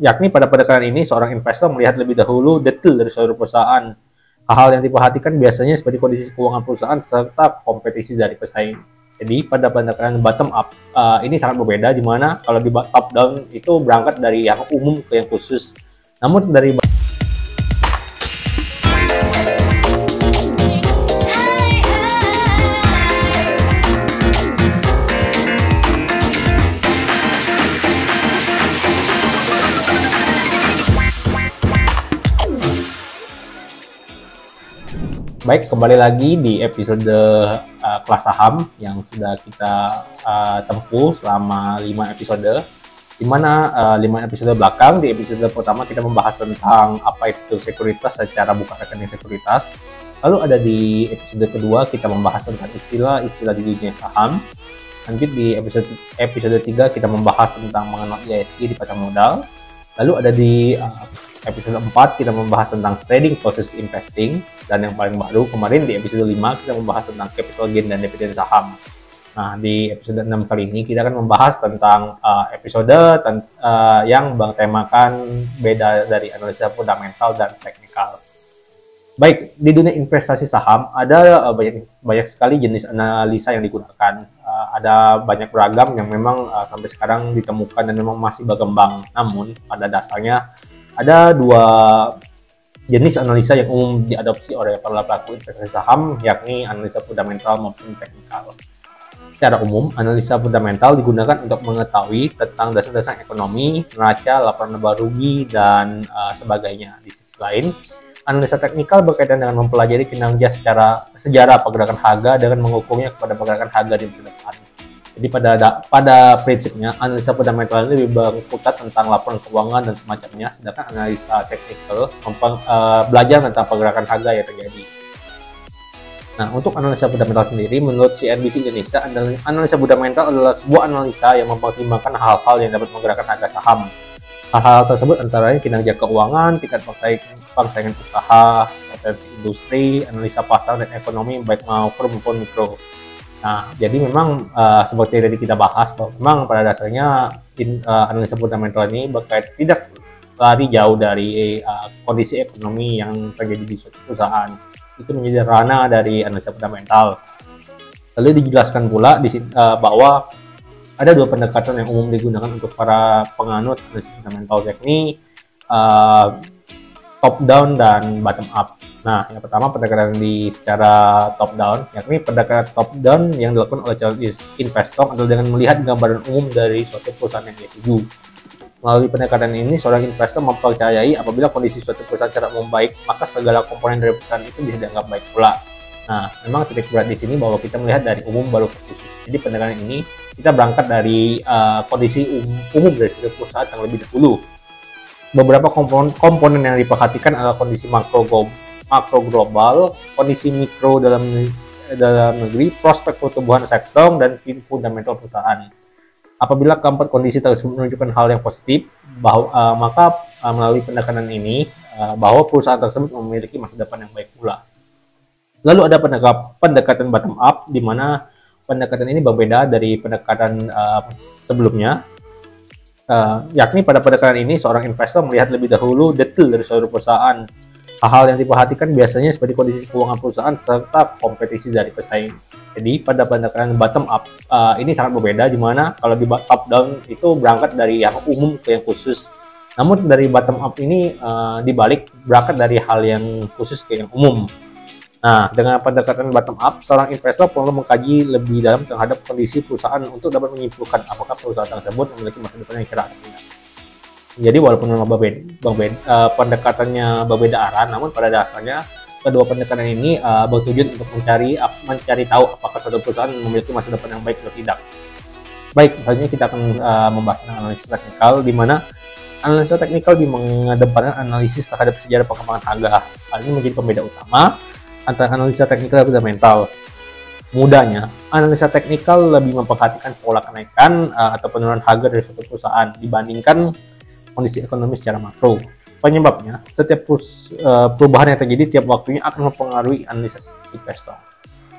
Yakni pada pendekatan ini seorang investor melihat lebih dahulu detail dari suatu perusahaan. Hal-hal yang diperhatikan biasanya seperti kondisi keuangan perusahaan serta kompetisi dari pesaing. Jadi pada pendekatan bottom up ini sangat berbeda, di mana kalau di top down itu berangkat dari yang umum ke yang khusus. Namun dari Baik, kembali lagi di episode kelas saham yang sudah kita tempuh selama 5 episode. Di mana 5 episode belakang, di episode pertama kita membahas tentang apa itu sekuritas secara buka rekening sekuritas. Lalu ada di episode kedua kita membahas tentang istilah-istilah di dunia saham. Lanjut di episode 3 kita membahas tentang mengenal ESG di pasar modal. Lalu ada di episode 4 kita membahas tentang trading proses investing, dan yang paling baru kemarin di episode 5 kita membahas tentang capital gain dan dividen saham. Nah, di episode 6 kali ini kita akan membahas tentang yang bertemakan beda dari analisa fundamental dan teknikal. Baik, di dunia investasi saham ada banyak sekali jenis analisa yang digunakan. Ada banyak beragam yang memang sampai sekarang ditemukan dan memang masih berkembang. Namun pada dasarnya ada dua jenis analisa yang umum diadopsi oleh para pelaku investasi saham, yakni analisa fundamental maupun teknikal. Secara umum, analisa fundamental digunakan untuk mengetahui tentang dasar-dasar ekonomi, neraca, laporan laba rugi, dan sebagainya. Di sisi lain, analisa teknikal berkaitan dengan mempelajari kinerja sejarah pergerakan harga dengan mengukurnya kepada pergerakan harga di masa depan. Jadi pada prinsipnya analisa fundamental ini lebih berkutat tentang laporan keuangan dan semacamnya, sedangkan analisa teknikal belajar tentang pergerakan harga yang terjadi. Nah, untuk analisa fundamental sendiri, menurut CNBC Indonesia, analisa fundamental adalah sebuah analisa yang mempertimbangkan hal-hal yang dapat menggerakkan harga saham. Hal-hal tersebut antara lain kinerja keuangan, tingkat persaingan usaha, potensi industri, analisa pasar dan ekonomi baik maupun mikro. Nah, jadi memang seperti yang tadi kita bahas, bahwa memang pada dasarnya analisa fundamental ini tidak lari jauh dari kondisi ekonomi yang terjadi di suatu perusahaan. Itu menjadi ranah dari analisa fundamental. Lalu dijelaskan pula bahwa ada dua pendekatan yang umum digunakan untuk para penganut analisa fundamental, yakni top down dan bottom up. Nah, yang pertama pendekatan secara top down, yakni pendekatan top down yang dilakukan oleh calon investor adalah dengan melihat gambaran umum dari suatu perusahaan yang dia tuju. Melalui pendekatan ini, seorang investor mempercayai apabila kondisi suatu perusahaan secara umum baik, maka segala komponen dari perusahaan itu bisa dianggap baik pula. Nah, memang titik berat di sini bahwa kita melihat dari umum baru ke khusus. Jadi pendekatan ini kita berangkat dari kondisi umum dari suatu perusahaan yang lebih dahulu. Beberapa komponen yang diperhatikan adalah kondisi makro global, kondisi mikro dalam negeri, prospek pertumbuhan sektor, dan fundamental perusahaan. Apabila keempat kondisi tersebut menunjukkan hal yang positif, maka melalui pendekatan ini bahwa perusahaan tersebut memiliki masa depan yang baik pula. Lalu ada pendekatan bottom up, di mana pendekatan ini berbeda dari pendekatan sebelumnya. Yakni pada pendekatan ini seorang investor melihat lebih dahulu detail dari suatu perusahaan. Hal-hal yang diperhatikan biasanya seperti kondisi keuangan perusahaan serta kompetisi dari pesaing. Jadi pada pendekatan bottom up ini sangat berbeda, di mana kalau di top down itu berangkat dari yang umum ke yang khusus. Namun dari bottom up ini dibalik berangkat dari hal yang khusus ke yang umum. Nah, dengan pendekatan bottom up, seorang investor perlu mengkaji lebih dalam terhadap kondisi perusahaan untuk dapat menyimpulkan apakah perusahaan tersebut memiliki masa depan yang cerah atau tidak. Jadi walaupun memang pendekatannya berbeda arah, namun pada dasarnya kedua pendekatan ini bertujuan untuk mencari tahu apakah suatu perusahaan memiliki masa depan yang baik atau tidak. Baik, selanjutnya kita akan membahas analisis teknikal, di mana analisa teknikal mengedepankan analisis terhadap sejarah perkembangan harga. Hal ini menjadi pembeda utama antara analisa teknikal dan fundamental. Mudahnya, analisa teknikal lebih memperhatikan pola kenaikan atau penurunan harga dari suatu perusahaan dibandingkan kondisi ekonomi secara makro. Penyebabnya, setiap perubahan yang terjadi tiap waktunya akan mempengaruhi analisis investor.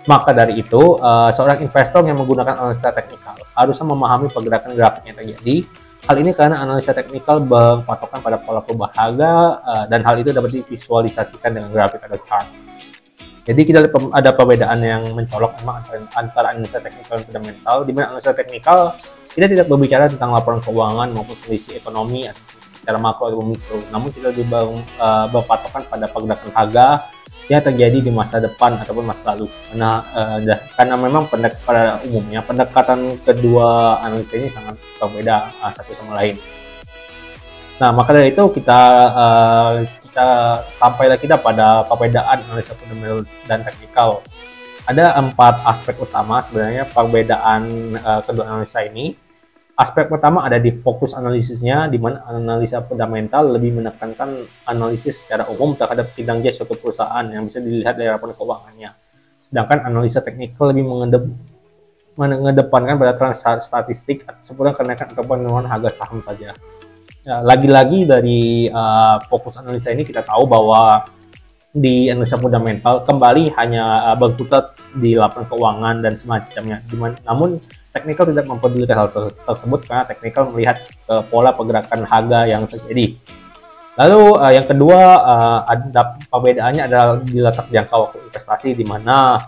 Maka dari itu, seorang investor yang menggunakan analisa teknikal harusnya memahami pergerakan grafik yang terjadi, Hal ini karena analisa teknikal berpatokan pada pola perubahan harga dan hal itu dapat divisualisasikan dengan grafik atau chart. Jadi kita ada perbedaan yang mencolok memang antara analisa teknikal dan fundamental, di mana analisa teknikal kita tidak berbicara tentang laporan keuangan maupun kondisi ekonomi secara makro atau mikro, namun kita lebih berpatokan pada pergerakan harga yang terjadi di masa depan ataupun masa lalu. Karena memang pada umumnya pendekatan kedua analisa ini sangat berbeda satu sama lain. Nah, maka dari itu kita sampailah kita pada perbedaan analisa fundamental dan teknikal. Ada 4 aspek utama sebenarnya perbedaan kedua analisa ini. Aspek pertama ada di fokus analisisnya, di mana analisa fundamental lebih menekankan analisis secara umum terhadap kinerja suatu perusahaan yang bisa dilihat dari laporan keuangannya. Sedangkan analisa teknikal lebih mengedepankan pada transaksi statistik seputar kenaikan atau penurunan harga saham saja. Ya, lagi-lagi dari fokus analisa ini kita tahu bahwa di analisa fundamental kembali hanya berkutat di laporan keuangan dan semacamnya. Namun teknikal tidak mempedulikan hal tersebut karena teknikal melihat pola pergerakan harga yang terjadi. Lalu yang kedua ada perbedaannya adalah di letak jangka waktu investasi, di mana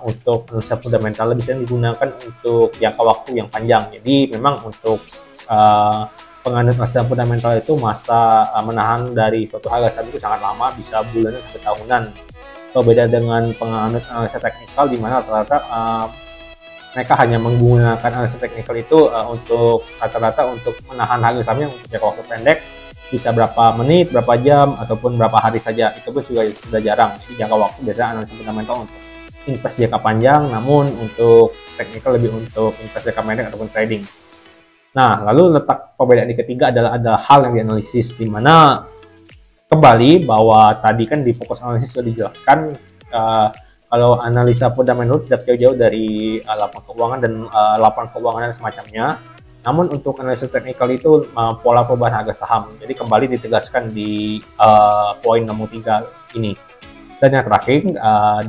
untuk analisa fundamental bisa digunakan untuk jangka waktu yang panjang. Jadi memang untuk penganut analisa fundamental itu masa menahan dari suatu harga saham itu sangat lama, bisa bulanan sampai tahunan. Berbeda dengan penganut analisa teknikal, di mana rata-rata mereka hanya menggunakan analisa teknikal itu untuk rata-rata untuk menahan harga sahamnya untuk jangka waktu pendek, bisa berapa menit, berapa jam, ataupun berapa hari saja. Itu pun juga sudah jarang. Jadi jangka waktu biasanya analisa fundamental untuk invest jangka panjang, namun untuk teknikal lebih untuk invest jangka pendek ataupun trading. Nah, lalu letak perbedaan di ketiga adalah ada hal yang dianalisis, di mana kembali bahwa tadi kan di fokus analisis sudah dijelaskan kalau analisa fundamental tidak jauh-jauh dari laporan keuangan dan laporan keuangan dan semacamnya. Namun untuk analisa teknikal itu pola perubahan harga saham. Jadi kembali ditegaskan di poin nomor 3 ini. Dan yang terakhir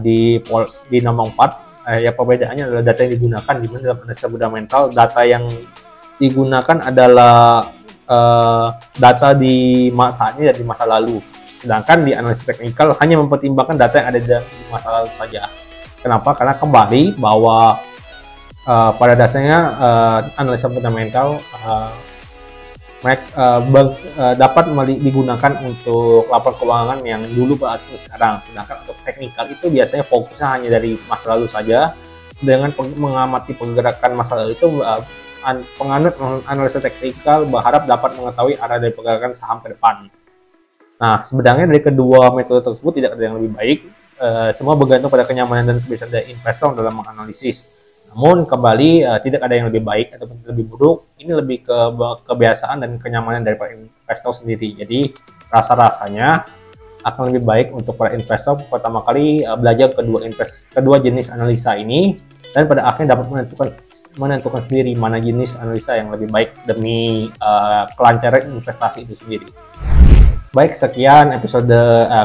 di nomor 4 ya perbedaannya adalah data yang digunakan, di mana dalam analisa fundamental data yang digunakan adalah data di masa ini dan di masa lalu. Sedangkan di analisis teknikal hanya mempertimbangkan data yang ada di masa lalu saja. Kenapa? Karena kembali bahwa pada dasarnya analisa fundamental dapat digunakan untuk laporan keuangan yang dulu atau sekarang. Sedangkan untuk teknikal itu biasanya fokusnya hanya dari masa lalu saja. Dengan mengamati pergerakan masa lalu itu penganut analisa teknikal berharap dapat mengetahui arah dari pergerakan saham ke depan. Nah, sebenarnya dari kedua metode tersebut tidak ada yang lebih baik. Semua bergantung pada kenyamanan dan kebiasaan dari investor dalam menganalisis. Namun kembali tidak ada yang lebih baik ataupun lebih buruk. Ini lebih ke kebiasaan dan kenyamanan dari para investor sendiri. Jadi rasa-rasanya akan lebih baik untuk para investor pertama kali belajar kedua jenis analisa ini, dan pada akhirnya dapat menentukan sendiri mana jenis analisa yang lebih baik demi kelancaran investasi itu sendiri. Baik, sekian episode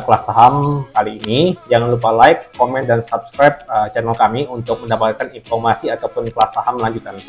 kelas saham kali ini. Jangan lupa like, komen, dan subscribe channel kami untuk mendapatkan informasi ataupun kelas saham lanjutan.